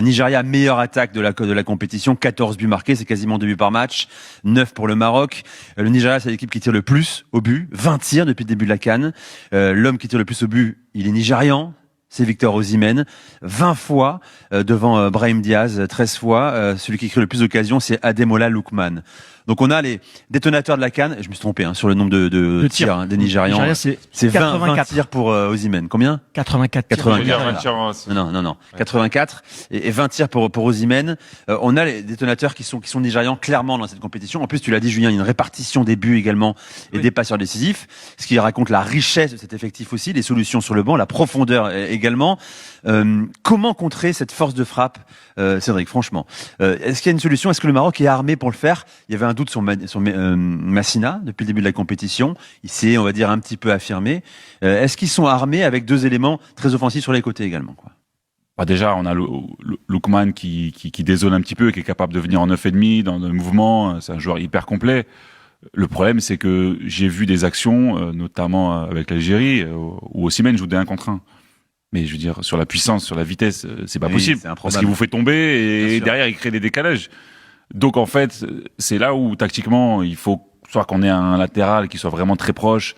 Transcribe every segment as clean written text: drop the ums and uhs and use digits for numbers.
Nigeria, meilleure attaque de la compétition, 14 buts marqués, c'est quasiment 2 buts par match, 9 pour le Maroc. Le Nigeria, c'est l'équipe qui tire le plus au but, 20 tirs depuis le début de la CAN. L'homme qui tire le plus au but, il est nigérian, c'est Victor Osimhen, 20 fois devant Brahim Diaz, 13 fois. Celui qui crée le plus d'occasions, c'est Ademola Lookman. Donc on a les détonateurs de la CAN, je me suis trompé sur le nombre de tirs des Nigérians. C'est 20 tirs pour Osimhen. Combien? 84 tirs. 84. Non. 84 et 20 tirs pour Osimhen. On a les détonateurs qui sont nigérians clairement dans cette compétition. En plus, tu l'as dit, Julien, il y a une répartition des buts également et des passeurs décisifs, ce qui raconte la richesse de cet effectif aussi, les solutions sur le banc, la profondeur également. Comment contrer cette force de frappe, Cédric, franchement? Est-ce qu'il y a une solution? Est-ce que le Maroc est armé pour le faire? Il y avait un doute sur Massina depuis le début de la compétition. Il s'est, on va dire, un petit peu affirmé. Est-ce qu'ils sont armés avec deux éléments très offensifs sur les côtés également, quoi? Déjà, on a Lookman qui dézone un petit peu, qui est capable de venir en 9,5 dans le mouvement. C'est un joueur hyper complet. Le problème, c'est que j'ai vu des actions, notamment avec l'Algérie, où Osimhen joue des 1 contre 1. Mais je veux dire, sur la puissance, sur la vitesse, c'est pas possible. Parce qu'il vous fait tomber et derrière, il crée des décalages. Donc en fait, c'est là où tactiquement, il faut soit qu'on ait un latéral qui soit vraiment très proche.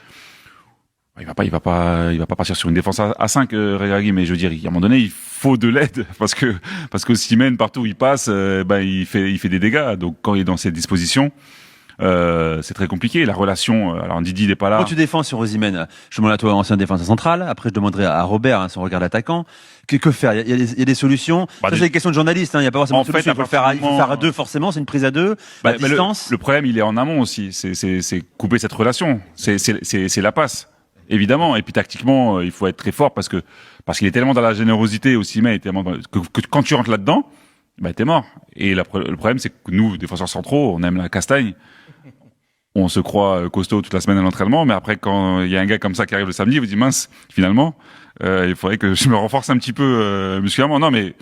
Il va pas partir sur une défense à 5, Regragui, mais je veux dire, à un moment donné, il faut de l'aide parce que Osimhen, partout où il passe, il fait des dégâts. Donc quand il est dans cette disposition, c'est très compliqué. La relation, alors Didi n'est pas là. Quand tu défends sur Osimhen, je demande à toi, ancien défenseur central. Après, je demanderai à Robert, son regard d'attaquant. Que faire? Il y a des solutions. Ça, c'est des questions de journalistes. Il n'y a pas forcément de solution. Il faut le faire à deux, forcément. C'est une prise à deux. À distance. Le problème, il est en amont aussi. C'est couper cette relation. C'est la passe, évidemment. Et puis tactiquement, il faut être très fort parce qu'il est tellement dans la générosité Osimhen, que quand tu rentres là-dedans, t'es mort. Et le problème, c'est que nous, défenseurs centraux, on aime la castagne. On se croit costaud toute la semaine à l'entraînement, mais après, quand il y a un gars comme ça qui arrive le samedi, il vous dit mince, finalement, il faudrait que je me renforce un petit peu musculairement. Non, mais